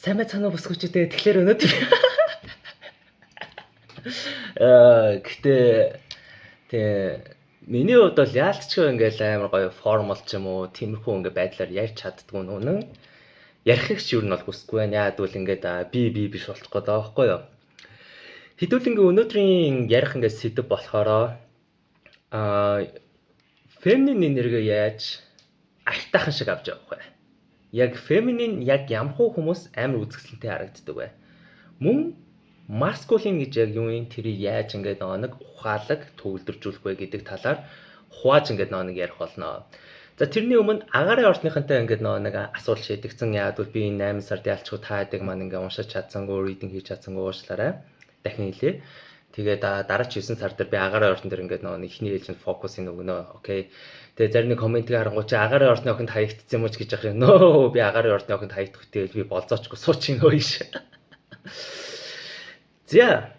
Сайн байцгаана уу бүсгүүчдээ. Тэгэхээр өнөөдөр гэтээ миний хувьд бол яалтчгүй ингээл амар гоё формал ч юм уу тиймэрхүү ингээ байдлаар ярьж чаддгүй нүнэн ярих ч юу нь бол хүсэхгүй байна. Яад бол ингээд би биш болчих гээд байгаа байхгүй юу. Хэдүүл ингээ өнөөдрийн ярих ингээ сэдв болохоор феминин энерги яаж альтаахан шиг авч явах вэ? Яг феминин яг ямархуу хүмүүс амар үзэсгэлэнтэй харагддаг бай. Мөн маскулин гэж яг юу юм тэрийг яаж ингээд нэг ухаалаг төвлөржүүлэх вэ гэдэг талаар хувааж ингээд нэг ярих болно. За тэрний өмнө агаарын орчныхантай ингээд нэг асуулт шийдэгцэн яад бол би 8 сард ялчгүй таадаг маань ингээд уншиж чадсангүй, reading хийж чадсангүй уучлаарай. Дахин хэлье. Тэгээд дараа 9 сар дээр би агаарын орчн дээр ингээд нэг ихний ээлжинд фокусын өгнө. Окей. Тэгээ зарим нэг комментиг харангуй чи агаарын орчны охинд хаягдсан юм уу гэж яах юм. Нөө би агаарын орчны охинд хаягдах тэгэл би болзоочгүй суучин өөш. За.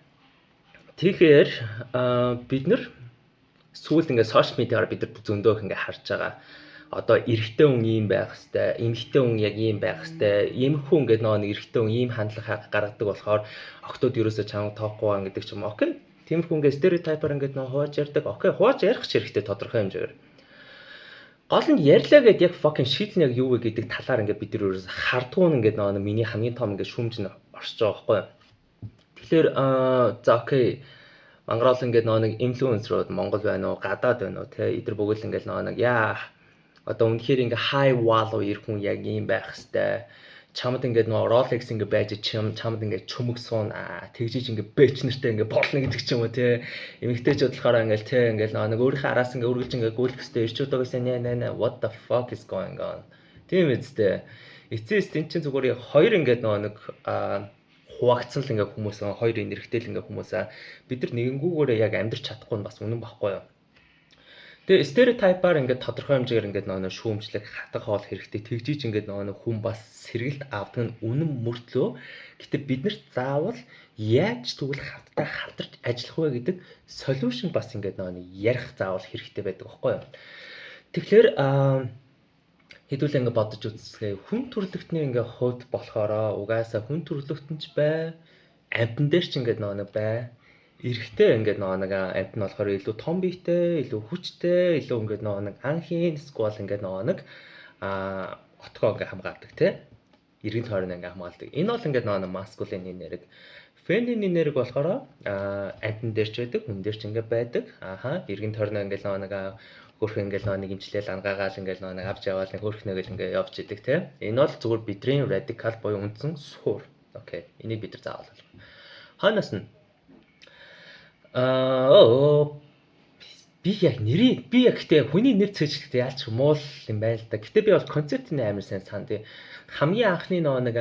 Тэгэхээр бид нар сүүлд ингээд сошиал медиагаар бид нар зөндөөх ингээд харж байгаа. Одоо эрэгтэй хүн ийм байх хэвээр, эмэгтэй хүн яг ийм байх хэвээр, иймэрхүү ингээд нэг эрэгтэй хүн ийм хандлага гаргадаг болохоор охтууд ерөөсөө чамд тоохгүй байгаа гэдэг ч юм. Окей. Тиймэрхүү ингээд стереотипаар ингээд хувааж ярьдаг. Окей, хувааж ярих ч хэрэгтэй тодорхой хэмжээгээр. Гол нь ярьлаа гэд яг fucking шийдэл нь яг юу вэ гэдэг талаар ингээд бид нар ерөөсөө хардгуун ингээд миний хамгийн том ингээд шүүмж нь орж байгаа байхгүй юу. Тэгэхээр за окей. Мангараал ингээд нэг инфлюенсерүүд Монгол байна уу, гадаад байна уу те эдгээр бүгд л ингээд нэг яа одоо үнэхээр ингээ high value ирэх хүн яг ийм байх хэвээр чамд ингээ Rolex ингээ байж чамд ингээ чөмөг суун тэгжиж ингээ бэч нартай ингээ борлно гэдэг ч юм уу те эмэгтэйчүүд болохоор ингээл те ингээл нэг өөрийнхөө араас ингээ үргэлж ингээ гүйлэх хэвээр ирчүүд байгаас нэ what the fuck is going on тийм үстэй эцэс тэн чин зүгээр хоёр ингээ нэг хуваагдсан л ингээ хүмүүс хоёр энергитэй л ингээ хүмүүсаа бид нар нэгэнгүүгээрээ яг амьдрч чадахгүй нь бас үнэн баггүй юу. Тэгээ стереотипаар ингээд тодорхой хэмжээгээр ингээд нэг шүүмжлэг хатах хоол хэрэгтэй тэгжиж ингээд нэг хүн бас сэргэлт авдаг нь үнэн мөртлөө гэтээ бид нарт заавал яаж тэгвэл хамтдаа хамтарч ажиллах вэ гэдэг солиушн бас ингээд нэг ярих заавал хэрэгтэй байдаг байхгүй юу. Тэгэхээр хэдүүлээ ингээд бодож үзсгээ хүн төрлөختний ингээд хувьд болохоро угаасаа хүн төрлөختөнч бай амтан дээр ч ингээд нэг бай эрэхтэй ингээд нэг амт нь болохоор илүү том биетэй, илүү хүчтэй, илүү ингээд нэг анхийн сквал ингээд нэг отгоо ингээд хамгаалдаг тий. Иргэн тойрон ингээд хамгаалдаг. Энэ бол ингээд нэг маскулин энерги. Феминин энерги болохоор амтан дээр ч байдаг, хүн дээр ч ингээд байдаг. Иргэн тойрон ингээд нэг хөрх ингээд нэг имжлэл ангаагаал ингээд нэг авч яваал нэг хөрхнөөгөл ингээд явж идэг тий. Энэ бол зүгээр бидний радикал буюу үндсэн суур. Окей. Энийг бид нар заавал. Ханаас нь би яг гэтээ хүний нэр цэжлэхдээ яалч муул юм байл да. Гэтээ би бол концептын амар сайн санд. Хамгийн анхны нэг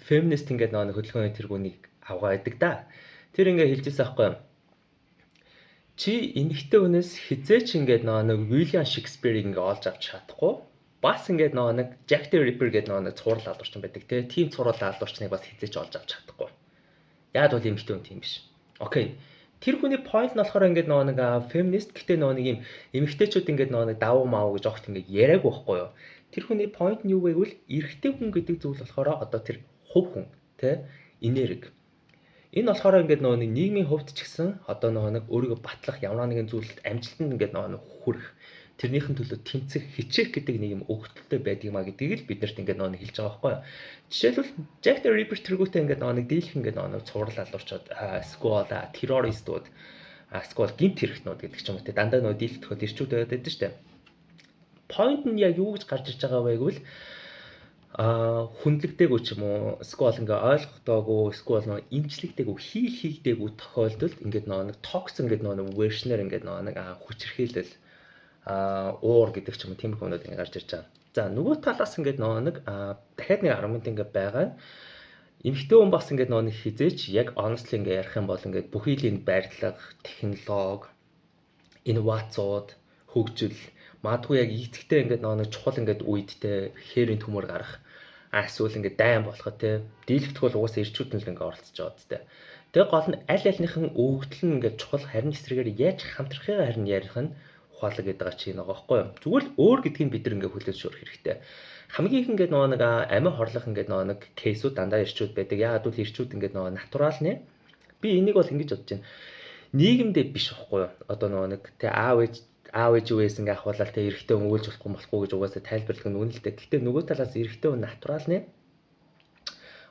феминист ингээд нэг хөдөлгөөний тэргүүнийг авгаа байдаг да. Тэр ингээд хэлжсэн аахгүй юу? Чи эмэгтэй хүнээс хизээч ингээд нэг William Shakespeare-ийг ингээд олж авч чадахгүй. Бас ингээд нэг Jack the Ripper гэдэг нэг цуврал алуурчин байдаг те. Тим цуврал алуурчныг бас хизээч олж авч чадахгүй. Яад бол эмэгтэй хүн тийм биш. Окей. Тэр хүний point нь болохоор ингээд нэг феминист гэтээ нэг юм эмэгтэйчүүд ингээд нэг давуу маа гэж огт ингээд яриаг байхгүй юу. Тэр хүний point нь юу вэ гэвэл эрэгтэй хүн гэдэг зүйл болохоор одоо тэр хувь хүн тэ энерги. Энэ болохоор ингээд нэг нийгмийн хувьд ч гэсэн одоо нэг өөрийгөө батлах ямар нэгэн зүйлд амжилтанд ингээд нэг хүрэх тэрнийхэн төлөө тэмцэх хичээх гэдэг нэг юм өгөгдөлтэй байдаг маа гэдгийг л биднэрт ингээд нэг хэлж байгаа байхгүй юу. Жишээлбэл Jack the Ripper тэргүүтээ ингээд нэг дийлэх ингээд нэг цуврал алуурчаад сквал террористууд сквал гинт хэрэгтнүүд гэдэг ч юм уу те дандаа нэг дийлэхөд ирчүүд байдаг шүү дээ. Point нь яг юу гэж гарч ирж байгаа вэ гэвэл хүндлэгдээгүй ч юм уу сквал ингээд ойлгохдоогүй сквал нэг имжлэгдээгүй хийлдэггүй тохиолдолд ингээд нэг токс ингээд нэг вершнэр ингээд нэг хүчирхийлэл уур гэдэг ч юм уу тиймэрхүү юмнууд ингээд гарч ирж байгаа. За нөгөө талаас ингээд нэг дахиад нэг аргумент ингээд байгаа. Эмэгтэй хүн бас ингээд нэг хизээч яг honestly ингээд ярих юм бол ингээд бүхийлийн байрлал, технологи, инновацууд, хөгжил магадгүй яг эцэгтэй ингээд нэг чухал ингээд үедтэй хээрийн төмөр гарах эсвэл ингээд дайн болохоо те дийлэгдэх бол угаасаа ирчүүд нь л ингээд оролцож байгаа тест. Тэгээ гол нь аль альныхын өгөгдөл нь ингээд чухал харин эсрэгээр яаж хамтрахыг харин ярих нь ухаалаг гэдэг байгаа чинь байгаа байхгүй юу. Зүгээр л өөр гэдгийг бид нар ингээ хүлээж зөвшөөрөх хэрэгтэй. Хамгийн их ингээд нэг амин хорлох ингээд нэг кейсүүд дандаа ирчүүд байдаг. Яагаад гэвэл ирчүүд ингээд натурал нэ. Би энийг бол ингэж бодож байна. Нийгэмдээ биш байхгүй юу. Одоо нэг тэ аав ээж үеэс ингээ ахуулаад тэ эрэгтэй хүн үйлж болохгүй гэж угаасаа тайлбарладаг нь үнэ л дээ. Гэхдээ нөгөө талаас эрэгтэй хүн натурал нэ.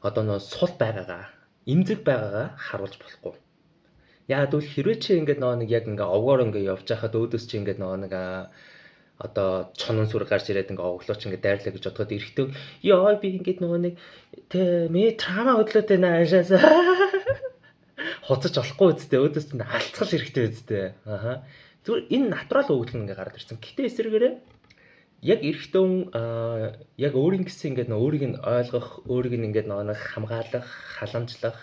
Одоо сул байгаагаа, эмзэг байгаагаа харуулж болохгүй. Яагаад гэвэл хэрвээ чи ингээд нэг яг ингээ овгоор ингээ явж байхад өөдөөс чи ингээд нэг одоо чонон сүр гарч ирээд ингээ оглооч ингээ дайрлаа гэж бодоход эрэгтэй ёо би ингээд нэг тэ ми трама хөдлөөд байна аашаас хуцаж болохгүй үсттэй өөдөөс нь алцгал эрэгтэй үсттэй. Аха. Зүгээр энэ натурал өгдөл нь ингээ гараад ирсэн. Гэтэ эсрэгээрээ яг эрэгтэй хүн яг өөрийн гэсэн ингээд өөрийг нь ойлгох, өөрийг нь ингээд нэг хамгаалах, халамжлах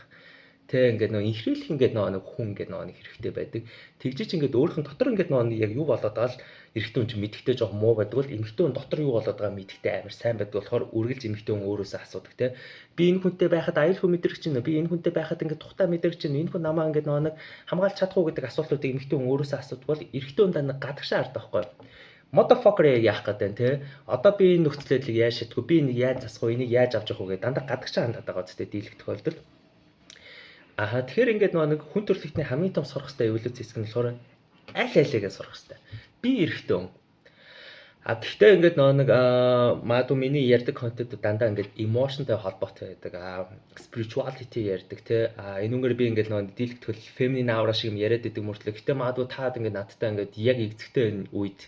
тэ ингээд инхрийлэх ингээд нэг хүн ингээд нэг хэрэгтэй байдаг. Тэгжиж ингээд өөрийнх нь дотор ингээд яг юу болоод байгаа л эрэгтэй хүн чинь мэдхтэй жоох муу байдаг бол эмэгтэй хүн дотор юу болоод байгаа мэдхтэй амар сайн байдаг болохоор үргэлж эмэгтэй хүн өөрөөсөө асуудаг тэ. Би энэ хүнтэй байхад аюул хүн мэдрэх чинь би энэ хүнтэй байхад ингээд тухтай мэдрэх чинь энэ хүн намаа ингээд нэг хамгаалж чадахгүй гэдэг асуултуудыг эмэгтэй хүн өөрөөсөө асуудаг бол эрэгтэй хүн даа гадагшаа хардаг байхгүй. Motherfucker яах гэдэг тэ. Одоо би энэ нөхцөлөдлийг яаж шийдэх вэ? Би энийг яаж засах вэ? Энийг яаж авч явах вэ гэдэг дандаа гадагшаа хандаад байгаа үстэй дийлэх тохиолдолд. Аха тэгэхээр ингээд нэг хүн төрөлхтний хамгийн том сурах хэвээр эволюц хэсэг нь болохоор аль-алигээ сурах хэвээр. Би эрэгтэй хүн. Гэхдээ ингээд нэг магадгүй миний ярьдаг контентууд дандаа ингээд emotionтэй холбоотой байдаг. Spirituality ярьдаг те. Энэ үнээр би ингээд нэг дийлэх төл feminine aura шиг юм яриад байдаг мөртлөө. Гэхдээ магадгүй таад ингээд надтай ингээд яг эцэгтэй үед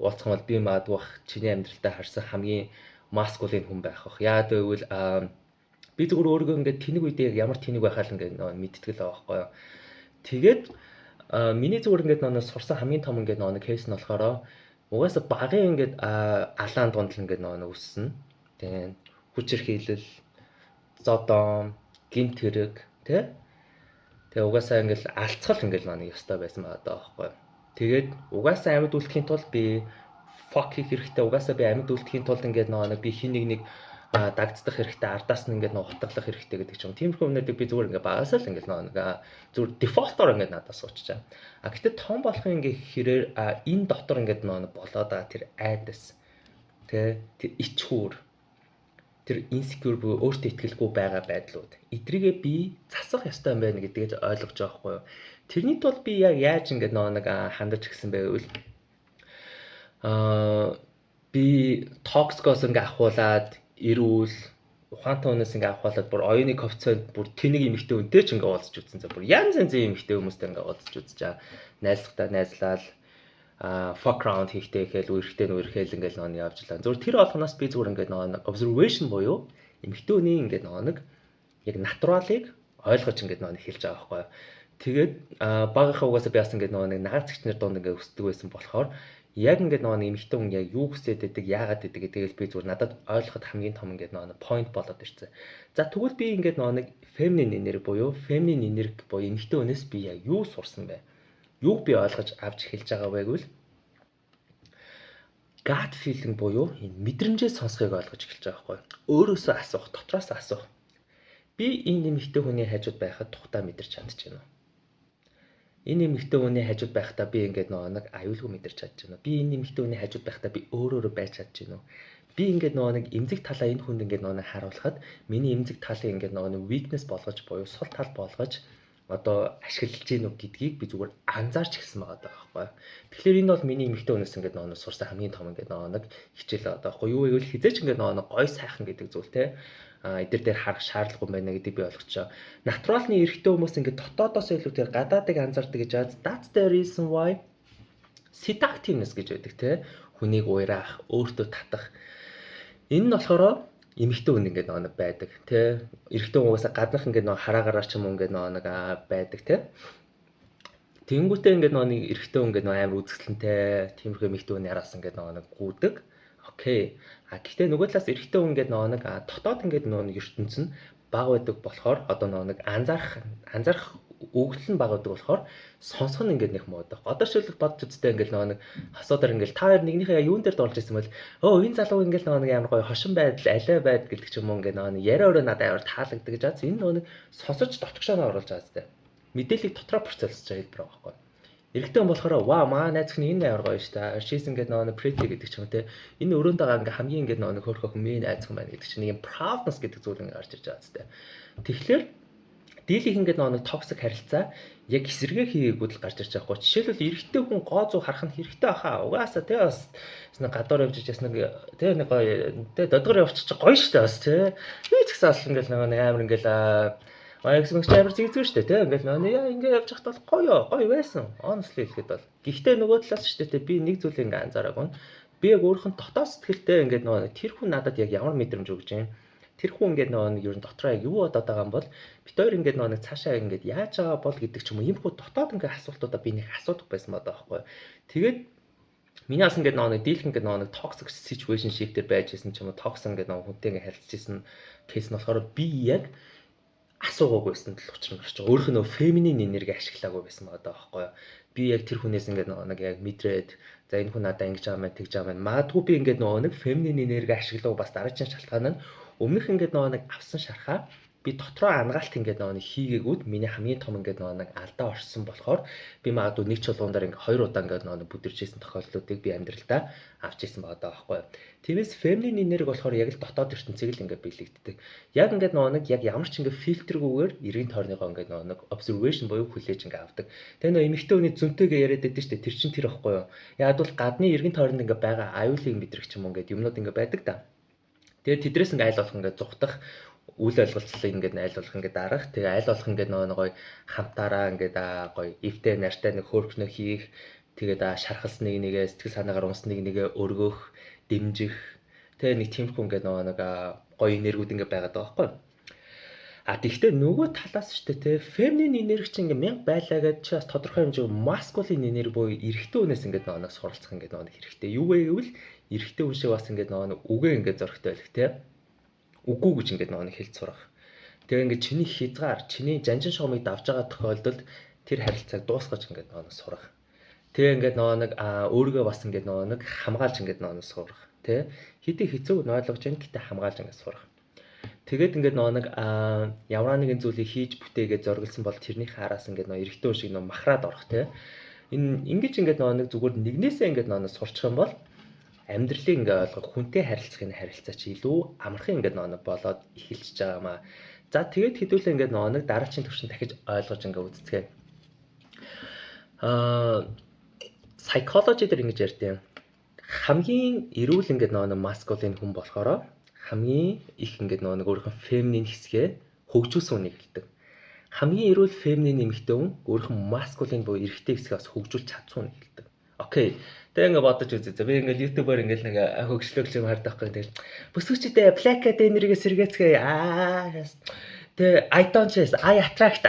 уулзах бол би магадгүй чиний амьдралтаа харсан хамгийн masculine хүн байх бах. Яагаад гэвэл би зүгээр өөрийгөө ингээд тэнэг үедээ ямар тэнэг байхаа л ингээд мэдтгэл байгаа байхгүй юу. Тэгээд миний зүгээр ингээд сурсан хамгийн том ингээд нэг кейс нь болохоор угаасаа багын ингээд алаан дунд л ингээд өссөн. Тэгээд хүчээр хийлэл, зодон, гинт хэрэг тий. Тэгээ угаасаа ингээд алцгал ингээд нэг ёстой байсан байгаа байхгүй юу. Тэгээд угаасаа амьд үлдэхийн тулд би fuck хийх хэрэгтэй. Угаасаа би амьд үлдэхийн тулд ингээд нэг би хин нэг дагдах хэрэгтэй, ардаас нь ингээд утгалах хэрэгтэй гэдэг ч юм. Тиймэрхүү юмнуудыг би зүгээр ингээд багасаа л ингээд нэг зүгээр дефолтоор ингээд надад суучжаа. Гэхдээ том болохын ингээд хэрээр энэ дотор ингээд нэг болоод байгаа тэр айдас тэр ичхүүр тэр insecure буюу өөртөө итгэлгүй байгаа байдлууд эдрийгээ би засах ёстой юм байна гэдгийг ойлгож байгаа хгүй юу. Тэрний тулд би яг яаж ингээд нэг хандаж гисэн бэ гэвэл би токсикоос ингээд ахуулаад эрүүл ухаантай хүнээс ингээд авахлаад бүр оюуны коэффициент бүр тэнэг эмэгтэй хүнтэй ч ингээд уулзч үзсэн. За бүр янз янзын эмэгтэй хүмүүстэй ингээд уулзч үзчихээ. Найзлахтаа найзлал fuck around хийхдээ ихэл үерхтэй нүрхэл ингээд нэг явж лаа. Зүгээр тэр олгоноос би зүгээр ингээд нэг observation буюу эмэгтэй хүний ингээд нэг яг натуралыг ойлгож ингээд нэг хэлж байгаа байхгүй юу. Тэгээд багынхаа угаасаа би бас ингээд нэг наагцэгчнэр дунд ингээд өсдөг байсан болохоор яг ингээд нэг эмэгтэй хүн яг юу хүсээд байдаг, яагаад байдаг гэдгийг би зүгээр надад ойлгоход хамгийн том ингээд нэг point болоод ирсэн. За тэгвэл би ингээд нэг feminine энерги буюу feminine энерги буюу эмэгтэй хүнээс би яг юу сурсан бэ? Юуг би ойлгож авч эхэлж байгаа вэ гэвэл gut feeling буюу энэ мэдрэмжээ сонсхийг ойлгож эхэлж байгаа байхгүй. Өөрөөсөө асуух, дотроос асуух. Би энэ эмэгтэй хүний хажууд байхад тухтаа мэдэрч чадчихна уу? Энэ эмэгтэй хүний хажууд байхдаа би ингээд нэг аюулгүй мэдэрч чадж байна. Би энэ эмэгтэй хүний хажууд байхдаа би өөрөөрөө байж чадж байна уу? Би ингээд нэг эмзэг талаа энэ хүнд ингээд нэг харуулхад миний эмзэг талыг ингээд нэг weakness болгож буюу сул тал болгож одоо ашиглаж гинү гэдгийг би зүгээр анзаарч эхэлсэн байгаа байхгүй. Тэгэхээр энэ бол миний эмэгтэй хүнээс ингээд нэг сурсан хамгийн том ингээд нэг хичээл байгаа байхгүй. Юу гэвэл хизээч ингээд нэг гой сайхан гэдэг зүйл те. Эдгээр дээр харах шаардлагагүй байна гэдгийг би ойлгочоо. Натуралны эрэгтэй хүмүүс ингээд дотоодоос илүү тэр гадаадыг анзаардаг гэж байна. That's the reason why seductiveness гэж байдаг те. Хүнийг уйраах, өөртөө татах. Энэ нь болохоор эмэгтэй хүн ингээд нэг байдаг те. Эрэгтэй хүмүүсээ гаднах ингээд нэг хараагараар ч юм уу ингээд нэг байдаг те. Тэнгүүтээ ингээд нэг эрэгтэй хүн ингээд амар үзэсгэлэнтэй тиймэрхүү эмэгтэй хүн яраас ингээд нэг гүдэг. Окей. Гэхдээ нөгөө талаас эрэгтэй хүн ингээд нэг дотоод ингээд нэг ертөнц нь баг байдаг болохоор одоо нэг анзаарах өгдөл нь баг байдаг болохоор сонсох нь ингээд нэг муудаг. Одоо шилбэл бодож үзтээ ингээд нэг асуудаар ингээд та хоёр нэгнийхээ юун дээр дуулж ирсэн бол энэ залуу ингээд нэг амар гоё хошин байдал алей байд гэдэг ч юм уу ингээд нэг яриа өрөө надад амар таалагддаг гэж байна. Энэ нэг сонсож дотгошоо оруулж байгаа зү. Мэдээллийг дотроо процессж байгаа хэлбэр байгаа байхгүй. Эрэгтэй хүн болохоор ваа маа найз хүн энэ амар гоё шүү дээ. She's ингээд нэг pretty гэдэг ч юм те. Энэ өрөөнд байгаа ингээ хамгийн ингээд нэг хөөрхөн хүн найз хүн байна гэдэг чинь нэг юм proudness гэдэг зүйл ингээ гарч ирж байгаа зү. Тэгэхээр дийлийнх ингээд нэг токсик харилцаа яг эсэргээ хийгээгүүд л гарч ирж байгаа хгүй. Жишээлбэл эрэгтэй хүн гоо зүү харах нь хэрэгтэй баха. Угаасаа те бас нэг гадуур явж ичээс нэг те нэг гоё те додгор явчих гоё шүү дээ бас те. Би ч гэсэн бас ингээд нэг амар ингээд X-мэгч амар зэгзгүй шүү дээ те. Ингээд ингээд явж хахад бол гоё байсан. Honestly хэлэхэд бол. Гэхдээ нөгөө талаас шүү дээ те би нэг зүйлийг ингээд анзаараагүй. Би яг өөрхөн дотоод сэтгэлдээ ингээд нөгөө тэр хүн надад яг ямар мэдрэмж өгж юм. Тэр хүн ингээд нэг ер нь дотроо яг юу бодоод байгаа юм бол бит хоёр ингээд нэг цаашаа ингээд яаж байгаа бол гэдэг ч юм уу ийм хүү дотоод ингээд асуултуудаа би нэг асуудаг байсан байгаа байхгүй. Тэгээд миний бас ингээд нэг дийлх ингээд нэг toxic situationship дээр байж исэн ч юм уу toxic ингээд нэг хүнтэй ингээд харилцаж исэн кейс нь болохоор би яг асуугаагүй байсан тал учир нь гарч байгаа. Өөрөх нь нөгөө feminine энерги ашиглаагүй байсан байгаа байхгүй. Би яг тэр хүнээс ингээд нэг яг мэдрээд за энэ хүн надад ингэж байгаа мэн тэгж байгаа мэн. Магадгүй би ингээд нэг feminine энерги ашиглав бас дараагийн шалтгаан нь өмнөх ингээд нэг авсан шархаа би дотроо ангаалт ингээд нэг хийгээгүүд миний хамгийн том ингээд нэг алдаа орсон болохоор би магадгүй нэг чулуунаар ингээд 2 удаа ингээд нэг бүдэрчсэн тохиолдлуудыг би амьдралдаа авч ирсэн байгаа байхгүй. Тиймээс feminine энерги болохоор яг л дотоод ертөнцийг л ингээд биелэгддэг. Яг ингээд нэг яг ямар ч ингээд фильтргүйгээр эргэн тойрныгоо ингээд нэг observation буюу хүлээж ингээд авдаг. Тэгээ нөө эмэгтэй хүний зүнтэйгээ яриад байдаг шүү дээ. Тэр чинь тэр ихгүй юу. Яг бол гадны эргэн тойронд ингээд байгаа аюулыг мэдрэх ч юм уу ингээд юмнууд ингээд байдаг да. Тэгээ тэдрээс ингээд айл болох ингээд зүхтах үйл ойлголцлыг ингээд айл болох ингээд дарах. Тэгээ айл болох ингээд нөгөө гоё хамтаараа ингээд гоё эвтэй нартай нэг хөөрхнө хийх. Тэгээд шархалс нэгээ сэтгэл санаагаар унс нэгээ өргөх, дэмжих. Тэгээ нэг тиймэрхүү ингээд нэг гоё энергиуд ингээд байгаад байгаа байхгүй. Тэгвэл нөгөө талаас шүү дээ те feminine энерги чинь ингээд 1000 байлаа гэж чи бас тодорхой хэмжээгээр masculine энерги буюу эрэгтэй хүнээс ингээд нэг суралцах ингээд нэг хэрэгтэй. Юу вэ гэвэл эрэгтэй хүн шиг бас ингээд нэг үгээ ингээд зөрөгтэй байх те. Үгүй гэж ингээд нэг хэлж сурах. Тэгээ ингээд чиний хязгаар, чиний жанжин шугамыг давж байгаа тохиолдолд тэр харилцааг дуусгаж ингээд нэг сурах. Тэгээ ингээд нэг өөрийгөө бас ингээд нэг хамгаалж ингээд нэг сурах. Тэ хэдий хэцүү ойлгож байна гэтээ хамгаалж ингээд сурах. Тэгээд ингээд нэг ямар нэгэн зүйлийг хийж бүтээгээд зориулсан бол тэрний хараас ингээд нэг эрэгтэй хүн шиг нэг махраад орох те. Энэ ингэж ингээд нэг зүгээр нэгнээсээ ингээд нэг сурчих юм бол амьдралыг ингээд ойлгох хүнтэй харилцахын харилцаа чи илүү амархан ингээд нэг болоод эхэлчихэж байгаа маа. За тэгээд хэдүүлээ ингээд нэг дараагийн төвшин дахиж ойлгож ингээд үзцгээе. Psychology дээр ингэж ярьдیں۔ Хамгийн эрүүл ингээд нэг masculine хүн болохоор хамгийн их ингээд нэг өөрийнхөө feminine хэсгээ хөгжүүлсэн үнийг хэлдэг. Хамгийн эрүүл feminine эмэгтэй хүн өөрийнхөө masculine буюу эрэгтэй хэсгээ бас хөгжүүлж чадсан үнийг хэлдэг. Окей. Тэгээ ингээд бодож үзье. Би ингээд YouTube-оор ингээд нэг хөгжлөг юм хардаг байхгүй. Тэгэл бүсгүүчдээ Black Academy-гээ сэргээцгээ. Тэгээ I don't chase, I attract.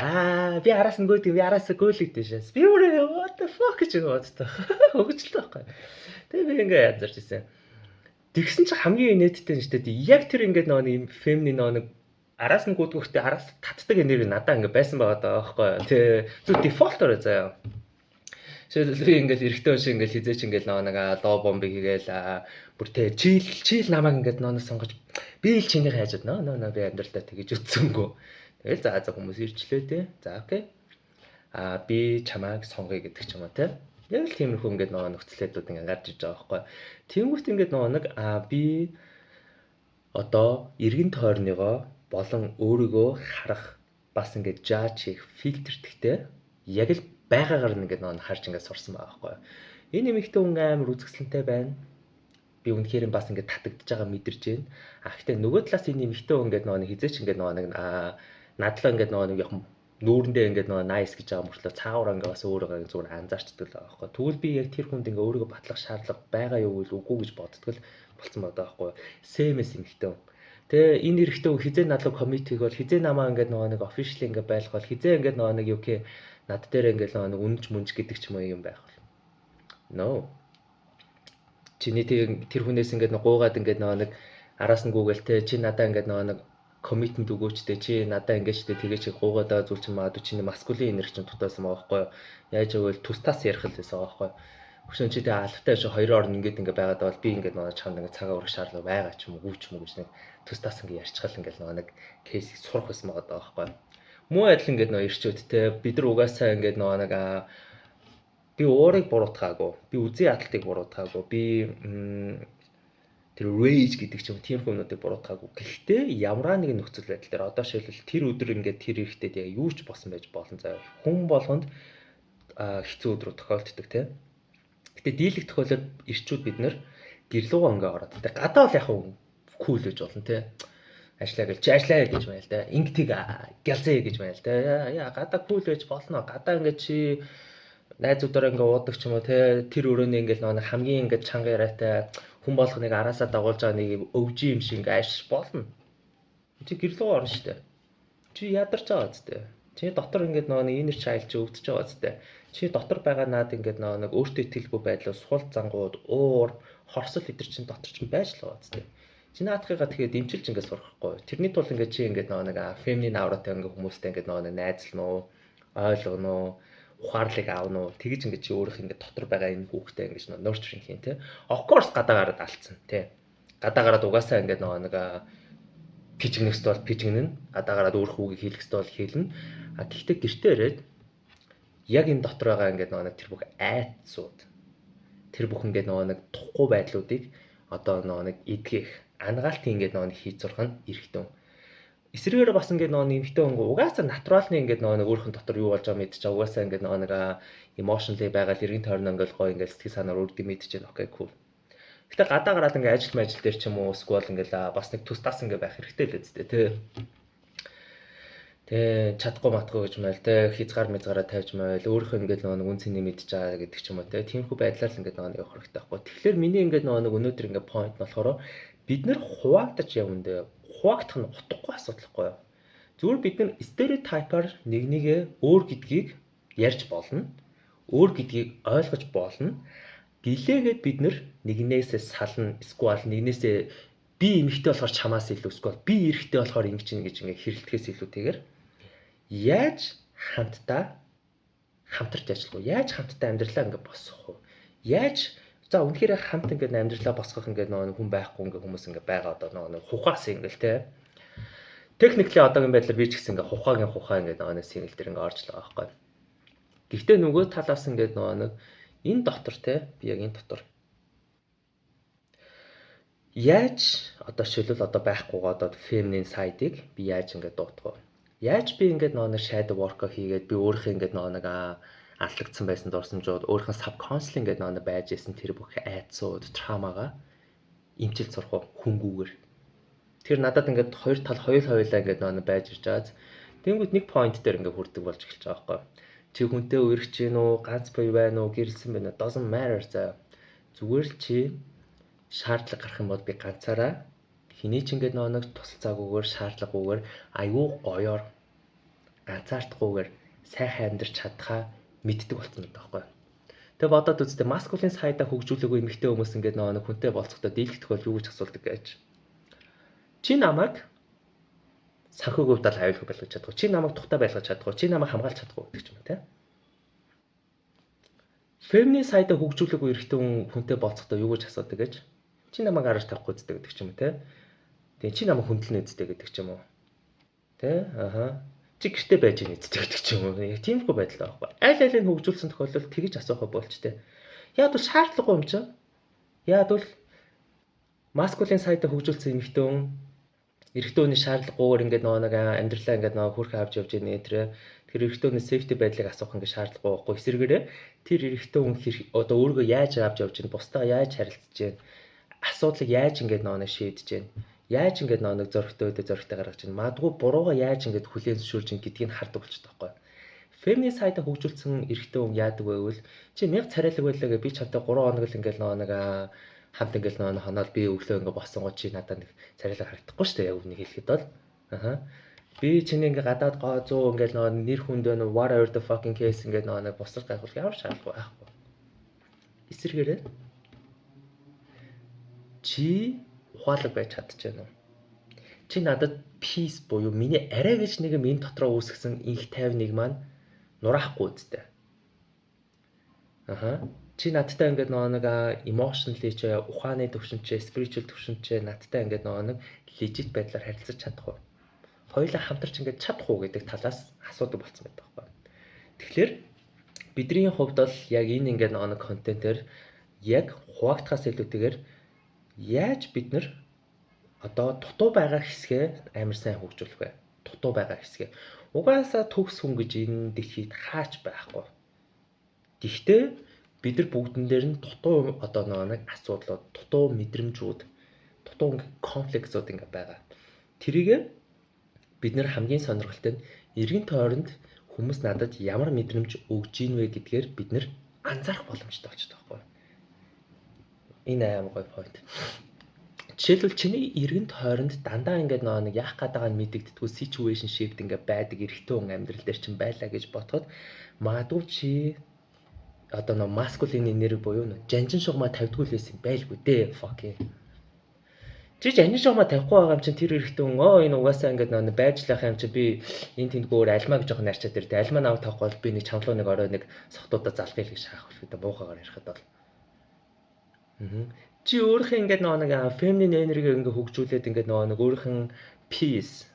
Би араас нь гүйдэг, би араас гөөлөгдөж шээс. Би өөрөө what the fuck гэж боддог. Хөгжлөө байхгүй. Тэгээ би ингээд язарч ирсэн. Тэгсэн чи хамгийн инээдтэй нь шүү дээ. Яг тэр ингээд нэг юм feminine нэг араас нь гүйдгүүхтэй араас татдаг энерги надаа ингээд байсан байгаа даа байхгүй. Тэгээ зү default-ороо заяа. Жишээлбэл би ингээд эрэгтэй хүн шиг ингээд хизээч ингээд нэг доо бомбыг хийгээл бүр тэ чийл намайг ингээд нөө сонгож би л чиний хайжод нөө би амьдралдаа тэгэж үтсэнгүү. Тэгэл за хүмүүс ирчлээ те. За окей. Би чамайг сонгоё гэдэг ч юм уу те. Яг л тиймэрхүү ингээд нөхцөлөдүүд ингээд гарч иж байгаа байхгүй. Тэнгүүт ингээд би одоо эргэн тойрныгоо болон өөрийгөө харах бас ингээд жаж хийх фильтртгэхтэй яг л байгаагаар ингээд харж ингээд сурсан байгаа байхгүй. Энэ эмэгтэй хүн амар үзэсгэлэнтэй байна. Би үнэхээр бас ингээд татагдж байгаа мэдэрч байна. Гэхдээ нөгөө талаас энэ эмэгтэй хүн ингээд хизээч ингээд надлаа ингээд яг нүүрэндээ ингээд nice гэж байгаа мөртлөө цаагаар ингээд бас өөрийгөө зүгээр анзаарчдаг л байгаа байхгүй. Тэгвэл би яг тэр хүнд ингээд өөрийгөө батлах шаардлага байгаа юу вэ үгүй гэж боддог л болцсон байгаа байхгүй. Сэмэс эмэгтэй хүн. Тэгээ энэ эрэгтэй хүн хизээ надлаа коммит хийгээл хизээ намаа ингээд нэг official ингээд байлгал хизээ ингээд нэг юу гэх над дээр ингээд нэг үнж мүнж гэдэг ч юм уу юм байх бол. No. Чиний тэр хүнээс ингээд гуугаад ингээд нэг араас нь гүгээл те чи надаа ингээд нэг commitment өгөөчтэй чи надаа ингээд ч тэгээ чи гуугаад байгаа зүйл чинь магадгүй чиний masculine энерги чинь тутаасан байгаа байхгүй юу? Яаж өгөөл тустаас ярих л байсан байгаа байхгүй юу? Хөшөө чи тэгээ алфтай чи хоёрын орн ингээд байгаад бол би ингээд чамд ингээд цагаа өрөх шаардлага байгаа ч юм уу ч юм уу гэж нэг тустаас ингээд ярьчихал ингээд нэг кейсийг сурах байсан байгаа байхгүй юу? Муу адил ингээд ирчүүд те бид нар угаасаа ингээд нэг Би уурыг буруутгаагүй. Би үзий ядалтыг буруутгаагүй. Би тэр rage гэдэг ч юм тийм хүмүүстийг буруутгаагүй. Гэхдээ ямар нэгэн нөхцөл байдал дээр одоо шилбэл тэр өдөр ингээд тэр эрэхтэд яг юу ч болсон байж болно заяа. Хүн болгонд хэцүү өдрүүд тохиолддог тийм. Гэтэ дийлэх тохиолдолд ирчүүд бид нэр гэрлүүгөө ингээ ороод тийм. Гадаа бол яг кул гэж болно тийм. Ажиллаа гэж ажиллаа гэж байна л да. Ингэтийг гялзээ гэж байна л да. Яа гадаа кул байж болно. Гадаа ингээ чи найзуудаараа ингээ уудаг ч юм уу те тэр өрөөний ингээ нэг хамгийн ингээ чанга яриатай хүн болгоныг араасаа дагуулж байгаа нэг өвжи юм шиг ингээ ашиж болно. Чи гэрлүү орно штэ. Чи ядарч байгаа үстэй. Чи дотор ингээ нэг инner child чи өвдөж байгаа үстэй. Чи дотор байгаа наад ингээ нэг өөртөө итгэлгүй байдлаар сул зангууд, уур, хорсол идэр чин дотор ч байж л байгаа үстэй. Чи наадахыгаа тэгээд дэмчилж ингээ сурахгүй. Тэрний тул ингээ чи ингээ нэг feminine auraтай ингээ хүмүүстэй ингээ нэг найзлна уу, ойлгоно уу, ухаарлыг аавна уу тэгэж ингээд чи өөрөх ингээд дотор байгаа энэ хүүхдээ ингээд nurturing хийн те. Of course гадаа гараад алдсан те. Гадаа гараад угаасаа ингээд нэг пижигнэхс бол пижигнэн. Гадаа гараад өөрөх хүүгийг хийлгэхс бол хийлнэ. А гэхдээ гэртээ ирээд яг энэ дотор байгаа ингээд нэг тэр бүх айцсууд тэр бүх ингээд нэг тухгүй байдлуудыг одоо нэг эдгэх ангаалтын ингээд нэг хийж сурах нь эрхтэн. Эсрэгээр бас ингээд нэмэгтэй өнгө угаасаа натуралны ингээд нэг өөрхөн дотор юу болж байгаа мэдчихээ угаасаа ингээд нэг emotionally байгаа л эргэн тойрно ингээд гоё ингээд сэтгэл санаар үрдэг мэдчихэж байна. Окей, cool. Гэтэ гадаа гараад ингээд ажил дээр ч юм уу эсвэл ингээд бас нэг тус тас ингээд байх хэрэгтэй л үстэй тий. Тэ чадахгүй матгүй гэж мэл тэ хязгаар мязгаараа тавьж мэл өөрхөн ингээд нэг үн цэнийг мэдчихэж байгаа гэдэг ч юм уу тий. Тиймэрхүү байдлаар л ингээд нэг явах хэрэгтэй байхгүй. Тэгэхээр миний ингээд нэг өнөөдөр ингээд point нь болохоор бид нэр хуваагдаж явандаа хуваагдах нь утгагүй асуудалгүй юу. Зүгээр бид нар стереотипаар нэгээ өөр гэдгийг ярьж болно. Өөр гэдгийг ойлгож болно. Дилээгээд бид нар нэгнээсээ сална, эсвэл нэгнээсээ би эмэгтэй болохоор чамаас илүү, эсвэл би эрэгтэй болохоор ингэж чинь гэж ингээ хэрэлдэхээс илүүтэйгээр яаж хамтдаа хамтарч ажиллах вэ? Яаж хамтдаа амьдралаа ингээ босгох вэ? Яаж за үнэхээр хамт ингээд амьдралаа босгох ингээд нэг хүн байхгүй ингээд хүмүүс ингээд байгаа одоо нэг хухаас ингээд те. Техникли одоогийн байдлаар би ч гэсэн ингээд хухаа ингээд нэг сингл дээр ингээд орж л байгаа байхгүй. Гэхдээ нөгөө талаас ингээд нэг энэ дотор те би яг энэ дотор яаж одоо шилбэл одоо байхгүйгаа одоо feminine side-ыг би яаж ингээд дуутгав? Яаж би ингээд нэг shadow work хийгээд би өөрийнхөө ингээд нэг алдагдсан байсан дурсамжууд өөрийнхөө subconscious гэдэг нэг байж исэн тэр бүх айцууд, травмага эмчилж сурах хөнгүүгээр. Тэр надад ингээд хоёр тал хоёулаа ингээд нэг байж ирж байгаа. Тэнгүүд нэг point дээр ингээд хүрдэг болж эхэлж байгаа байхгүй. Чи хүнтэй үерч гин үү, ганц бай байна уу, гэрэлсэн байна уу, doesn't matter заа. Зүгээр л чи шаардлага гарах юм бол би ганцаараа хэний ч ингээд нэг тусалцаагүйгээр, шаардлагагүйгээр аюу гоёор ганцаардахгүйгээр сайхан амьдарч чадхаа мэддэг болсон гэдэг байхгүй. Тэгээ бодоод үзтээ masculine side-а хөгжүүлээгүй эмэгтэй хүмүүс ингээд нэг хүнтэй болцохдоо дийлэх тохиол юу гэж асуулдаг гэж. Чи намайг санхүүгийн хувьд л аюулгүй байлгаж чадах уу? Чи намайг тухтай байлгаж чадах уу? Чи намайг хамгаалж чадах уу гэдэг ч юм уу те. Feminine side-а хөгжүүлээгүй эрэгтэй хүнтэй болцохдоо юу гэж асуудаг гэж. Чи намайг гараж тавихгүй үздэг гэдэг ч юм уу те. Тэгээ чи намайг хүндлэн үздэг гэдэг ч юм уу. Тэ? Аха. Чи гэртээ байж нэгддэг гэдэг ч юм уу. Яг тиймэрхүү байдал байхгүй. Аль-алийг хөгжүүлсэн тохиолдолд тэгж асуухаа болчтой. Яг бол шаардлагагүй юм чинь. Яг бол masculine side-а хөгжүүлсэн эмэгтэй хүн эрэгтэй хүний шаардлагагүйгээр ингээд нэг амьдралаа ингээд нэг хөрхө авч явж яана тэр эрэгтэй хүний safety байдлыг асуух ингээд шаардлагагүй байхгүй. Эсвэргээрээ тэр эрэгтэй хүн одоо өөрийгөө яаж авч явж байна, бусдаа яаж харилцаж байна, асуудлыг яаж ингээд нэг шийдэж байна. Яаж ингээд нэг зөрөгтэй гаргаж байна. Магадгүй буруугаа яаж ингээд хүлээн зөвшөөрж байна гэдгийг хардаг болчихдог байхгүй. Feminine side-а хөгжүүлсэн эрэгтэй хүн яадаг байвал чи 1000 царайлаг байлаа гэ би чамтай 3 хоног л ингээд нэг хамт ингээд нэг хоноод би өглөө ингээд босон гоо чи надад нэг царайлаг харагдахгүй шүү дээ яг үнийг хэлэхэд бол. Аха. Би чиний ингээд гадаад гоо 100 ингээд нэг нэр хүнд байна whatever the fucking case ингээд нэг босрал гайхуулах ямар шаардлагагүй байхгүй. Эсвэргээрээ чи ухаалаг байж чадчихна уу? Чи надад peace буюу миний арай гэж нэг юм энэ дотроо үүсгэсэн инх тайвныг маань нураахгүй үсттэй. Аха. Чи надтай ингээд нэг emotionally ч ухааны төвшөнчээ, spiritual төвшөнчээ надтай ингээд нэг legit байдлаар харилцаж чадах уу? Хоёулаа хамтарч ингээд чадах уу гэдэг талаас асуудаг болсон байдаг байхгүй. Тэгэхээр Бидний хувьд бол яг энэ ингээд нэг контентээр яг хуваагдахаас илүүтэйгээр яаж бид нар одоо дутуу байгаа хэсгээ амар сайн хөгжүүлэх вэ? Дутуу байгаа хэсгээ. Угаасаа төгс хүн гэж энэ дэлхийд хаач байхгүй. Гэхдээ бид нар бүгдэн дээр нь дутуу одоо нэг асуудлууд, дутуу мэдрэмжүүд, дутуу конфликтууд ингээ байгаа. Тэрийг бид нар хамгийн сонирхолтой нь эргэн тойронд хүмүүс надад ямар мэдрэмж өгж ийн вэ гэдгээр бид нар анзаарах боломжтой болчихдог байхгүй. Энэ амар гоё point. Жишээлбэл чиний эргэн тойронд дандаа ингээд нэг яах гээд байгааг нь мэдэгддэггүй situationship ингээд байдаг эрэгтэй хүн амьдрал дээр чинь байлаа гэж бодоход магадгүй чи одоо нэг masculine энерги буюу нэг жанжин шугамаа тавьдгүй л байсан байлгүй дээ fucking. Чи жанжин шугамаа тавихгүй байгаа юм чинь тэр эрэгтэй хүн энэ угаасаа ингээд нэг байжлах юм чи би энэ тэндгүүр альмаа гэж жоохон нарчаад ирдэ. Альмаа наваа тавихгүй бол би нэг чамлуу нэг орой нэг сохтуудаа залгая л гэж шаах хэрэгтэй буухагаар ярихад бол. Чи өөрийнхөө ингээд нэг feminine energy ингээд хөгжүүлээд ингээд нэг өөрийнхөө peace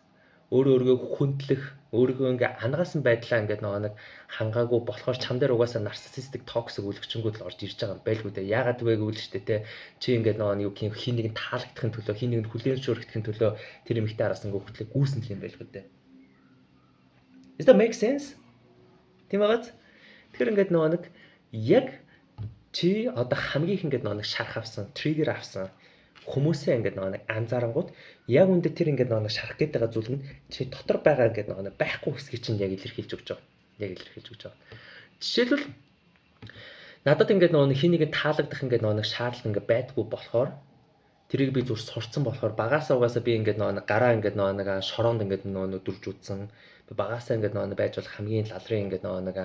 өөрийгөө хүндлэх өөрийгөө ингээд ангаасан байдлаа ингээд нэг хангаагүй болохоор чам дээр угаасаа narcissistic toxic үлгчэнгүүд л орж ирж байгаа юм байлгүй дээ. Яагаад вэ гэвэл штэ те чи ингээд нэг юу гэх хин нэг таалагдахын төлөө хин нэг хүлээн зөвшөөрөхийн төлөө тэр эмэгтэй араас ингээд хөтлөг гүйсэн юм байлгүй дээ. Is that make sense? Тийм байгааз. Тэгэхээр ингээд нэг яг чи одоо хамгийн их ингээд нэг шарах авсан, триггер авсан хүмүүсээ ингээд нэг анзаарангууд яг үндэ тэр ингээд нэг шарах гээд байгаа зүйл нь чи дотор байгаа ингээд нэг байхгүй хэсгийг чинь яг илэрхийлж өгч байгаа. Яг илэрхийлж өгч байгаа. Жишээлбэл надад ингээд нэг хин нэгэнд таалагдах ингээд нэг шаардлага ингээд байдгүй болохоор тэрийг би зүр сурцсан болохоор багаасаа угаасаа би ингээд нэг гараа ингээд нэг шороонд ингээд нэг дүрж утсан. Би багаасаа ингээд нэг байж бол хамгийн лалрын ингээд нэг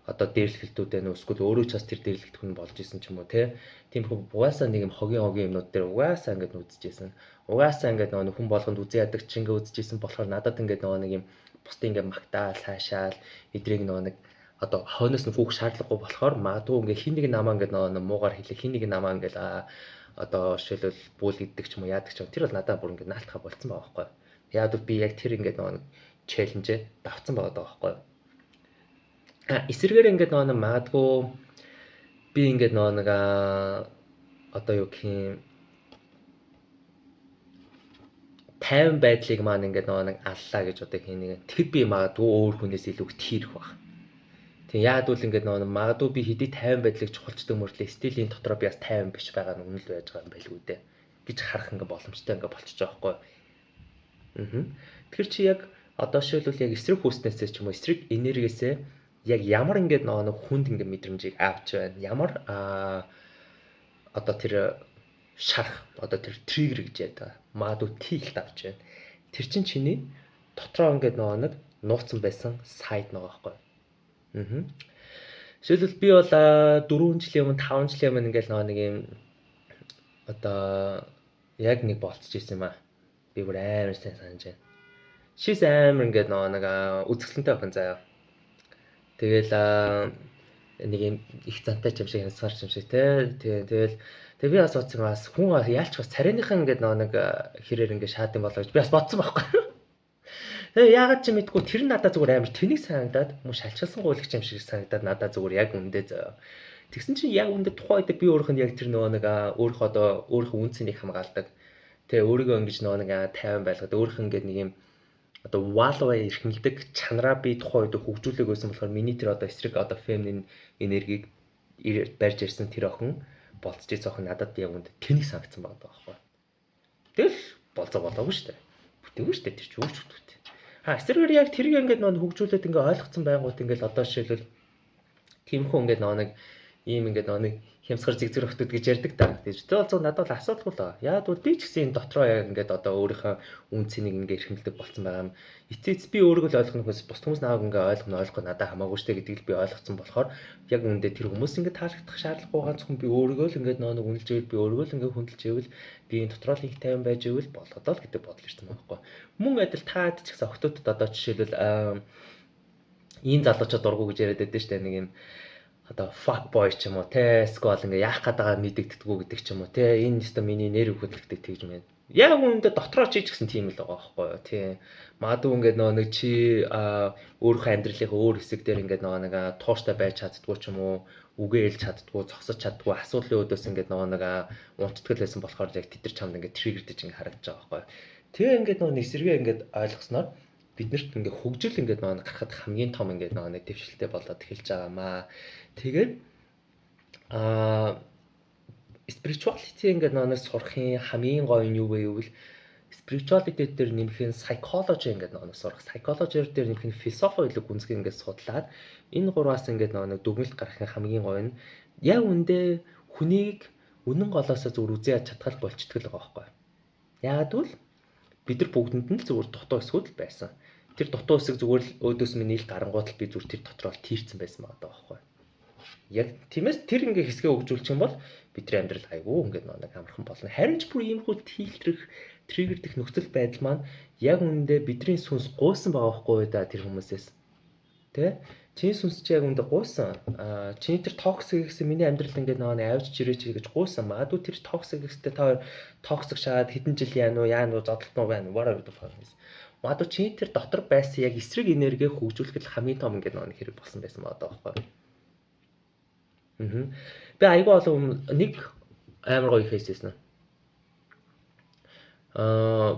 одоо дээрлэхэлтүүд байна уу эсвэл өөрөө ч бас тэр дээрлэхт хүн болж исэн ч юм уу те. Тиймэрхүү угаасаа нэг юм хогийн юмнууд дээр угаасаа ингээд үзчихсэн. Угаасаа ингээд нэг хүн болгонд үзэн ядаг ч ингээд үзчихсэн болохоор надад ингээд нэг юм бусдын ингээд магтаал цаашаал эдрийг нэг одоо хойноос нь хүүх шаардлагагүй болохоор магадгүй ингээд хин нэг намаа ингээд нэг муугар хэлэх хин нэг намаа ингээд одоо жишээлбэл бүл иддэг ч юм уу яадаг ч юм тэр бол надад бүр ингээд наалтахаа болцсон байгаа байхгүй. Яг л би яг тэр ингээд нэг челленжээ давцсан байгаа даа байхгүй. Эсрэгээр ингээд нэг магадгүй би ингээд нэг одоо юу гэх юм 50 байдлыг маань ингээд нэг аллаа гэж одоо хин нэг тэр би магадгүй өөр хүнээс илүү тхиирэх баг. Тэг яад үл ингээд нэг магадгүй би хэдий 50 байдлыг чухалчдаг мөртлөө стилийн дотроо би бас 50 биш байгаа нь үнэн л байж байгаа юм байлгүй дээ гэж харах ингээд боломжтой ингээд болчихж байгаа байхгүй. Тэгэхээр чи яг одоо шилбэл яг эсрэг хүснээсээ ч юм уу эсрэг энергиэсээ яг ямар ингээд нэг хүнд ингээд мэдрэмжийг авч байна. Ямар одоо тэр шарах одоо тэр триггер гэж ядаа. Магадгүй тийхэлт авч байна. Тэр чинь чиний дотроо ингээд нэг нууцсан байсан сайд нэг байхгүй. Жишээлбэл би бол 4 жилийн өмнө 5 жилийн өмнө ингээд нэг юм одоо яг нэг болцож ирсэн юм аа. Би бүр амар сайн санаж байна. Шис амар ингээд нэг үзэсгэлэнтэй охин заяа. Тэгэл нэг юм их зантай ч юм шиг янзгаар ч юм шиг те. Тэгэл би бас бодсон бас хүн яалч бас царайныхан ингээд нэг хэрээр ингээд шаад юм болоо гэж би бас бодсон байхгүй. Тэгээ яагаад ч мэдгүй тэр нь надад зүгээр амар тэнийг санагдаад мөн шалчилсан гуйлагч юм шиг санагдаад надад зүгээр яг үндэ зөө. Тэгсэн чинь яг үндэ тухайн үед би өөрөөх нь яг тэр нэг өөрөөх одоо өөрөөх үнцнийг хамгаалдаг. Тэгээ өөрийгөө ингэж нэг 50 байлгаад өөрөөх ингээд нэг юм одоо валваа эрхэмлдэг чанараа би тухайн үед хөгжүүлэг байсан болохоор миний тэр одоо эсрэг одоо feminine энергийг барьж ирсэн тэр охин болцож ирсэн охин надад яг үнд тэнийг санагдсан байгаа байхгүй. Тэгэл болцоо болоогүй шүү дээ. Бүтээгүй шүү дээ тэр ч өөрч бүтээ. Эсрэгээр яг тэрийг ингээд нэг хөгжүүлээд ингээд ойлгоцсон байнгут ингээд одоо жишээлбэл тиймэрхүү ингээд нэг ийм ингээд нэг хямсгар зэгзэр хөтөд гэж ярьдаг та. Тэгвэл зөв надад бол асуудалгүй л байгаа. Яг бол би ч гэсэн энэ дотроо яг ингээд одоо өөрийнхөө үнцнийг ингээд эрхэмлдэг болсон байгаа юм. Эцээц би өөрийгөө л ойлгох нөхөс бус хүмүүс нааг ингээд ойлгох надад хамаагүй штэ гэдгийг би ойлгоцсон болохоор яг үүндээ тэр хүмүүс ингээд таалагдах шаардлагагүй ганцхан би өөрийгөө л ингээд нэг үнэлж ивэл би өөрийгөө л ингээд хүндэлж ивэл би энэ дотроо л их 50 байж ивэл болгоод л гэдэг бодол ирсэн байгаа байхгүй. Мөн адил таад ч гэсэн октодод одоо жишээлбэл ийм залуучууд дургу гэж яриад байдаг штэ нэг юм одоо fuck boy ч юм уу те скол ингээ яах гээд байгаа мэдэгддэггүй гэдэг ч юм уу те энэ өстө миний нэр хөдөлгдөг тэгж мэн Яг үүндээ дотроо чи ч гэсэн тийм л байгаа байхгүй юу. Тийм. Магадгүй ингээд нэг чи өөрийнхөө амьдралынхаа өөр хэсэг дээр ингээд нэг тууштай байж чаддгүй ч юм уу, үгээ хэлж чаддгүй, зогсож чаддгүй асуудлын өдөөс ингээд нэг унттгэл байсан болохоор яг тэд нар чамд ингээд триггердэж ингээд харагдаж байгаа байхгүй юу. Тэгээ ингээд эсрэгээ ингээд ойлгосноор биднэрт ингээд хөгжил ингээд гарахад хамгийн том ингээд нэг дэвшилтэй болоод эхэлж байгаамаа. Тэгээд spirituality ингээд сурахын хамгийн гоё нь юу вэ гэвэл spirituality дээр нэмэх нь psychology ингээд сурах. Psychology дээр нэмэх нь philosophy илүү гүнзгий ингээд судлаад энэ гураас ингээд дүгнэлт гаргахын хамгийн гоё нь яг үндэ хүнийг үнэн голоосоо зүгээр үзээ яж чадхал болчтгол байгаа байхгүй. Яагад бол бид нар бүгдэнд нь зүгээр дутуу хэсгүүд л байсан. Тэр дутуу хэсэг зүгээр л өөдөөс минь ил гарангууд л би зүгээр тэр дотроо тийрцэн байсан байгаа байхгүй. Яг тиймээс тэр ингээ хэсгээ хөгжүүлчих юм бол бидний амьдрал айгүй ингээд нэг амархан болно. Харин ч бүр иймэрхүү тийлтрэх, триггердэх нөхцөл байдал маань яг үүндээ бидний сүнс гуйсан байгаа байхгүй да тэр хүмүүсээс. Тэ? Чиний сүнс чи яг үүндээ гуйсан. Чиний тэр токсик гэсэн миний амьдралд ингээд нэг авч жирээч гэж гуйсан. Магадгүй тэр токсик гэстэй та токсик шаад хэдэн жил яана уу зодтолтноо байна. Whatever the fuck is. Магадгүй чиний тэр дотор байсан яг эсрэг энерги хөгжүүлэхэд хамгийн том ингээд нэг хэрэг болсон байсан байгаа байхгүй. Би айгүй олон нэг амар гоё кейссэн.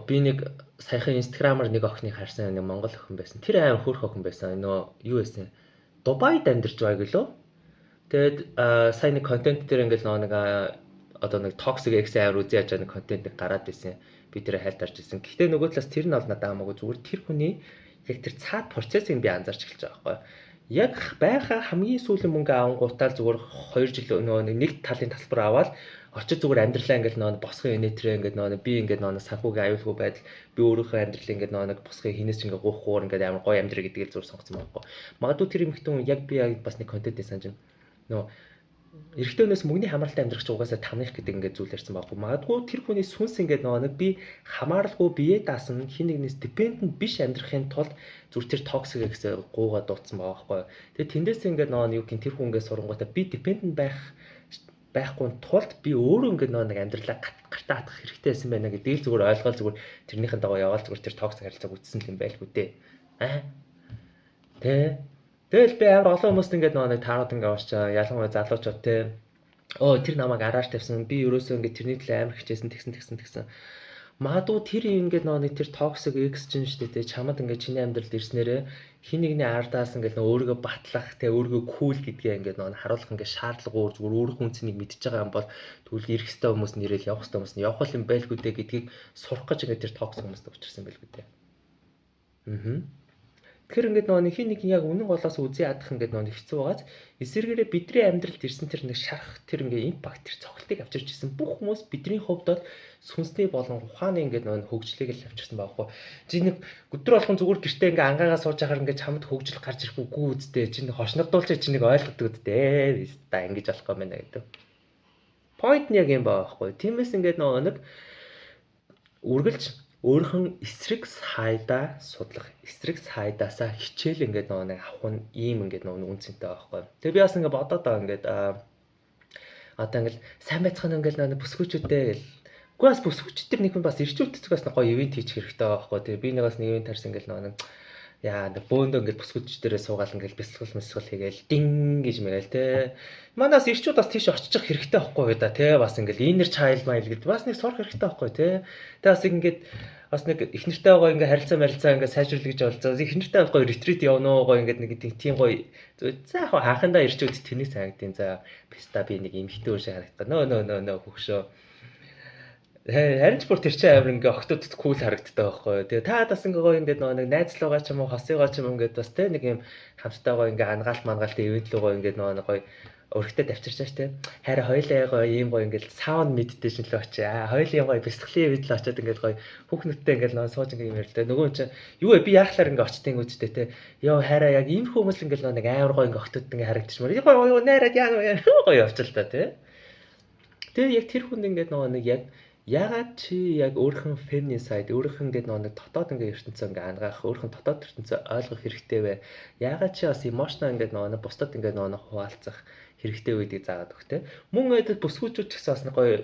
Би нэг саяхан инстаграмаар нэг охиныг харсан, нэг монгол охин байсан. Тэр амар хөөрх охин байсан. Юу байсан? Дубайд амьдарч байгааг лөө. Тэгээд сайн нэг контент дээр ингээд нэг одоо нэг toxic ex амар үзээ яаж нэг контентыг гараад байсан. Би тэрэ хайлтарч ирсэн. Гэхдээ нөгөө талаас тэр нь бол надад хамаагүй зүгээр тэр хүний яг тэр цаад процессыг би анзаарч эхэлж байгаа байхгүй. Яг байхаа хамгийн сүүлийн мөнгө авангуутаа зүгээр 2 жил нэг талын тасалбар аваад очиж зүгээр амьдралаа ингээд босхын инээтрээ ингээд би ингээд санхүүгийн аюулгүй байдал би өөрийнхөө амьдралыг ингээд босхын хинээс ч ингээд гуйхгүйгээр ингээд амар гоё амьдрал гэдгийг зүгээр сонгоцсон байхгүй. Магадгүй тэр эмэгтэн яг би яг бас нэг контентыг санаж байна. Эрэгтэй хүнээс мөнгөний хамааралтай амьдрах ч угаасаа тамных гэдэг ингээд зүйл ярьсан байхгүй. Магадгүй тэр хүний сүнс ингээд нэг би хамааралгүй бие даасан хин нэгнээс dependent биш амьдрахын тулд зүр тэр toxic гэсэн гуугаа дуудсан байгаа байхгүй. Тэгээ тэндээс ингээд юу гин тэр хүн ингээд сурангуудаа би dependent байхгүй тулд би өөрөө ингээд нэг амьдралаа гартаа хатах хэрэгтэй байсан байна гэдгийг зүгээр ойлгоод зүгээр тэрнийхэн дагуу яваал зүгээр тэр toxic харилцааг үтсэн юм байлгүй дээ. Тэгэл би амар олон хүмүүст ингээд нэг таарууд ингээд уурчаа ялангуяа залуучууд те тэр намайг араар тавьсан би ерөөсөө ингээд тэрний төлөө амар хичээсэн тэгсэн магадгүй тэр ингээд нэг тэр toxic ex чинь шүү дээ те чамд ингээд чиний амьдралд ирснээрээ хин нэгний ардаас ингээд өөрийгөө батлах те өөрийгөө cool гэдгээ ингээд харуулах ингээд шаардлагагүй зүгээр өөрийнхөө үнцнийг мэдчихэж байгаа юм бол тэгвэл ирэх хэвээр хүмүүс нэрэл явах хэвээр хүмүүс явах юм байлгүй дээ гэдгийг сурах гэж ингээд тэр toxic хүмүүст учирсан байлгүй дээ. Тэгэхээр ингээд хин нэг яг үнэн голоос үзээ ядах ингээд хэцүү байгааз эсэргээрээ бидний амьдралд ирсэн тэр нэг шарах тэр ингээд импакт тэр цогцлтыг авчирч ирсэн бүх хүмүүс бидний хувьд бол сүнсний болон ухааны ингээд хөгжлийг л авчирсан байхгүй. Чи нэг өдөр болгон зүгээр гэртээ ингээд ангаагаа сууж байхаар ингээд чамд хөгжил гарч ирэх үгүй үсттэй чи нэг хошногдуулж чи нэг ойлгодог үсттэй та ингэж болох юм байна гэдэг. Point нь яг юм байхгүй. Тиймээс ингээд нэг үргэлж өөрхөн эсрэг сайдаа судлах, эсрэг сайдаасаа хичээл ингээд нэг авах нь ийм ингээд үнцэнтэй байхгүй. Тэгээ би бас ингээд бодоод байгаа ингээд одоо ингээд сайн байцгаана ингээд бүсгүүчүүдээ гэл. Үгүй бас бүсгүүчдэр нэг хүн бас ирчүүд цэгээс нэг гоё ивент хийчих хэрэгтэй байхгүй. Тэгээ би нэг бас нэг ивент харсан ингээд нэг нэг бөөндөө ингээд бүсгүүчдэрээ суугаал ингээд бэлсгэл хийгээл дин гэж мэгэл те. Манаас ирчүүд бас тийш очиж хэрэгтэй байхгүй да те. Бас ингээд inner child mile гэдэг бас нэг сурах хэрэгтэй байхгүй те. Тэгээ бас ингээд бас нэг их нэртэй гоё ингээд харилцаа ингээд сайжруулах гэж болцоо. Их нэртэй гоё ретрит явна уу гоё ингээд нэг тийм гоё за яг хаахандаа ирчүүд тэнийг санагдیں۔ За писта би нэг эмхтэй өөр шиг харагдаа. Нөө хөгшөө. Харин ч бүр тэр чинь амар ингээ октодод кул харагддаг байхгүй. Тэгээ та бас ингээ гоё ингээ нэг найзлуугаа ч юм уу хосыгоо ч юм ингээд бас те нэг юм хамттай гоё ингээ ангаалт мангаалтай ивент лугаа ингээ нэг гоё өргөтэй давчирчааш те. Харин хоёлаа гоё ийм гоё ингээ саунд медитейшн л очие. Хоёлын гоё бэлтгэлийн ивент л очиод ингээ гоё хүүхнүүдтэй ингээ сууж ингээ юм ярьлаа. Нөгөө чинь юу вэ би яахлаар ингээ очтын үедтэй те. Йоо хараа яг ийм хүмүүс л ингээ нэг амар гоё ингээ октодод ингээ харагдчихмаар. Гоё найраад яа гоё явчихл та те. Тэгээ яг тэр хүн ингээ нэг яг ягаад чи яг өөрхөн feminine side өөрхөн ингээд нэг дотоод ингээд ертөнцөө ингээд ангаах өөрхөн дотоод ертөнцөө ойлгох хэрэгтэй вэ? Ягаад чи бас emotional ингээд нэг бусдад ингээд нэг хуваалцах хэрэгтэй вэ гэдгийг заагаад өгөх те. Мөн эдэл бүсгүүчүүд ч гэсэн бас нэг гоё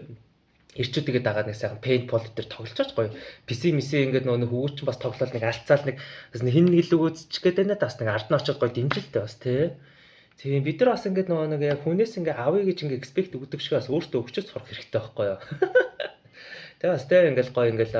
ирчүүдийгээ дагаад нэг сайхан paintball дээр тоглож гоё. PC мисээ ингээд нөгөө хөвгүүч бас тоглол нэг алцаал нэг бас хин нэг л өгөөцчих гээд байна да бас нэг ард нь очоод гоё дэмжилтэй бас тий. Тийм бид нар бас ингээд нөгөө нэг яг хүнээс ингээд авъя гэж ингээд expect өгдөг шиг бас өөртөө өгчөж сурах хэрэгтэй байхгүй юу. Тэгээ бас тий ингээд гоё ингээд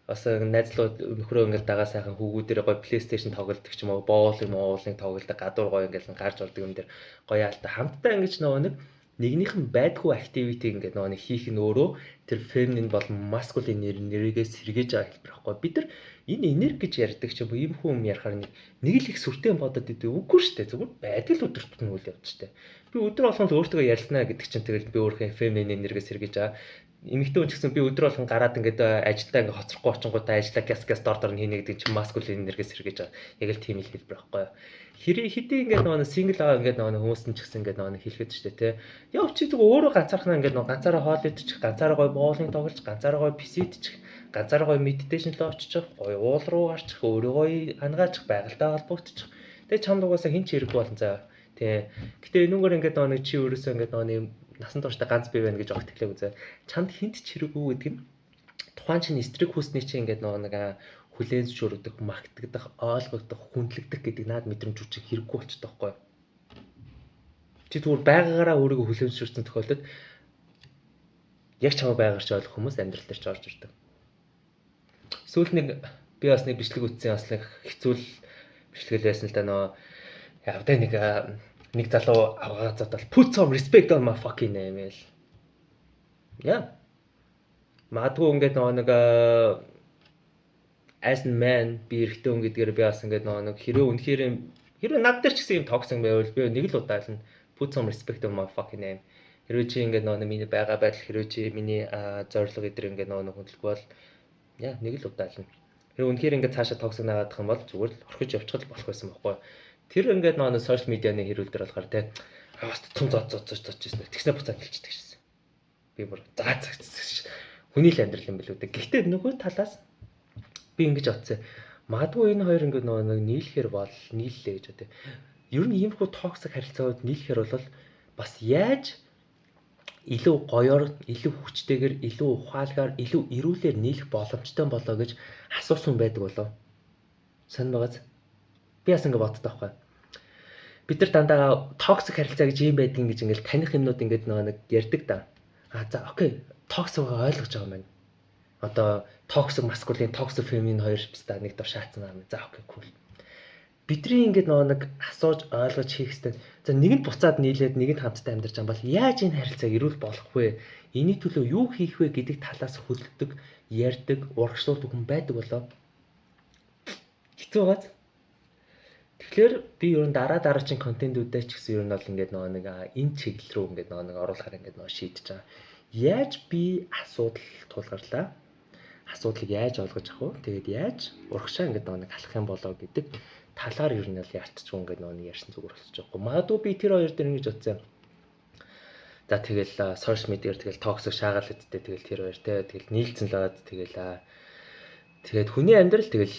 бас найзлууд нөхрөө ингээд дагаа сайхан хөвгүүдээр гоё PlayStation тоглолдог ч юм уу, боолын моолын тоглолдог гадуур гоё ингээд гарч ордог юм дээр гоё яалта хамтдаа ингээд нөгөө нэг нэгнийх нь байдгүй activity ингээд нөгөө нэг хийх нь өөрөө тэр feminine болон masculine нэрийгээс сэргээж байгаа хэлбэр байхгүй. Бид нар энэ энерги гэж ярьдаг ч юм уу ийм хүн ярахаар нэг л их сүртэй бодоод идэв үгүй шүү дээ. Зүгээр байдаг л өдөрт бүтэн үйл явц шүү дээ. Би өдөр болгон л өөртөө ярьснаа гэдэг чинь тэгэл би өөрийнхөө feminine энергиэс сэргээж байгаа. Эмэгтэй хүн ч гэсэн би өдөр болгон гараад ингээд ажилдаа ингээд хоцрохгүй очингуудаа ажиллаа гяс дор нь хийнэ гэдэг чинь masculine энергиэс сэргээж байгаа. Яг л тийм хэлбэр байхгүй юу. Хэдий ингээд нөгөө single аа ингээд нөгөө хүмүүс нь ч гэсэн ингээд нөгөө хэлэхэд ч тий. Яв чи зүгээр өөрөө ганцаархнаа ингээд нөгөө ганцаараа хоол идчих, ганцаараа гоё боолын тоглож, ганцаараа гоё PC идчих, ганцаараа гоё meditation руу очиж, гоё уул руу гарчих, өөрөө гоё ангаачих, байгальтай холбогдчих. Тэгээ чамд угаасаа хин ч хэрэггүй болон заа. Тий. Гэтэ энүүгээр ингээд нөгөө чи өөрөөсөө ингээд нөгөө насан туршдаа ганц бий байна гэж огт хэлээг үзээ. Чамд хинт ч хэрэггүй гэдэг нь тухайн чинь стрик хүснээ чи ингээд нөгөө нэг хүлээн зөвшөөрөгдөх, магтагдах, ойлгогдох, хүндлэгдэх гэдэг наад мэдрэмж үчиг хэрэггүй болчихдог байхгүй юу? Чи зүгээр байгаагаараа өөрийгөө хүлээн зөвшөөрсөн тохиолдолд яг чамаа байгаарч ойлгох хүмүүс амьдрал дээр ч орж ирдэг. Сүүлд нэг би бас нэг бичлэг үтсэн бас нэг хэцүүл бичлэг байсан л да нөө явдаа нэг залуу авгаа задал put some respect on my fucking name л. Яа. Магадгүй ингээд нэг as a man би эрэгтэй хүн гэдгээр би бас ингээд нэг хэрвээ над дээр ч гэсэн юм тогсон байвал би нэг л удаа л put some respect on my fucking name. Хэрвээ чи ингээд миний байгаа байдал хэрвээ чи миний зорилго эдэр ингээд хүндлэх бол яа нэг л удаа л. Хэрвээ үнэхээр ингээд цаашаа тогсон нагаадах юм бол зүгээр л орхиж явчих л болох байсан байхгүй. Тэр ингээд social media-ны хэрүүл дээр болохоор те бас цум зодж ирсэн. Тэгснэ буцаад хэлчихдэг шээ. Би бүр хүний л амьдрал юм билүү дээ. Гэхдээ нөгөө талаас би ингэж бодсон. Магадгүй энэ хоёр ингээд нэг нийлэхэр бол нийллээ гэж бодё. Ер нь иймэрхүү токсик харилцаанд нийлэхэр бол бас яаж илүү гоёор, илүү хүчтэйгээр, илүү ухаалгаар, илүү эрүүлэр нийлэх боломжтой болоо гэж асуусан байдаг болов. Сонь байгааз. Би бас ингэ боддог байхгүй. Бид нар дандаа токсик харилцаа гэж юм байдгийг гэж ингээл таних юмнууд ингээд нэг ярьдаг да. За окей, токсик ойлгож байгаа юм байна. Одоо токсик masculine, токсик feminine хоёр пста нэг дор шаацсан юм. За окей, cool. Бидний ингээд нэг асууж ойлгож хийх хэрэгтэй. За нэг нь буцаад нийлээд нэг нь хамтдаа амьдарч байгаа бол яаж энэ харилцааг эрүүл болгох вэ? Эний төлөө юу хийх вэ гэдэг талаас хөдөлдөг, ярьдаг, урагшлуулдаг хүн байдаг болоо. Хэцүү байгааз. Тэгэхээр би ер нь дараагийн контентуудаа ч гэсэн ер нь бол ингээд нэг энэ чиглэл рүү ингээд нэг оруулахаар ингээд шийдэж байгаа. Яаж би асуудал тулгарлаа? Асуудлыг яаж олгож авах вэ? Тэгээд яаж урагшаа ингээд нэг алах юм болоо гэдэг талаар ер нь бол ярьцгүй ингээд нэг ярьсан зүгээр болчих жоохгүй. Магадгүй би тэр хоёр дээр ингэж бодсон. За тэгэл social media-ээр тэгэл токсик шаагаал гэдтэй тэгэл тэр хоёр те тэгэл нийлцэн л аваад тэгээд хүний амьдрал тэгэл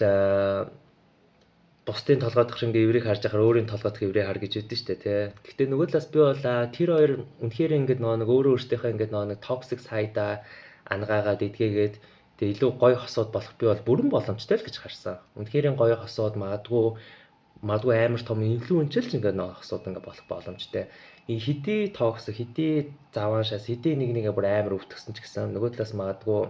бусдын толгойдох шиг ингээ эврийг харж байхаар өөрийн толгойдох эврийг хар гэж үүдэн штэ тий. Гэхдээ нөгөө талаас би бол тэр хоёр үнэхээр ингээ нэг өөрөө өөртөөхөө ингээ нэг токсик сайда ангаагаад идгээгээд тэгээ илүү гоё хосууд болох би бол бүрэн боломжтой л гэж харсан. Үнэхээр гоё хосууд магадгүй амар том инфлюенсерч ингээ нэг хосууд ингээ болох боломжтой. Хэдий токсик, хэдий заваашаас, хэдий нэг бүр амар өвтгсөн ч гэсэн нөгөө талаас магадгүй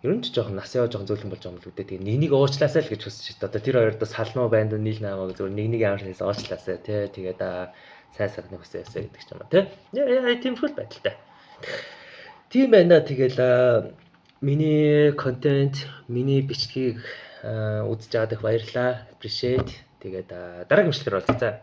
ер нь ч жоохон нас яваа жоохон зөөлөн болж байгаа юм л үү. Тэгээ нэг уучлаасаа л гэж хүсэж байна. Одоо тэр хоёроо салнуу банд нийл наамаа зөвөр нэг ямар хэлсэн уучлаасаа тий. Тэгээд сайн сайхны хүсээсэ гэдэг ч юм уу тий. Яа тиймэрхүү байдалтай. Тийм байна. Тэгэл миний контент, миний бичлэгийг үзэж байгаад их баярлалаа. Appreciate. Тэгээд дараагийн бичлэгээр уулзъя.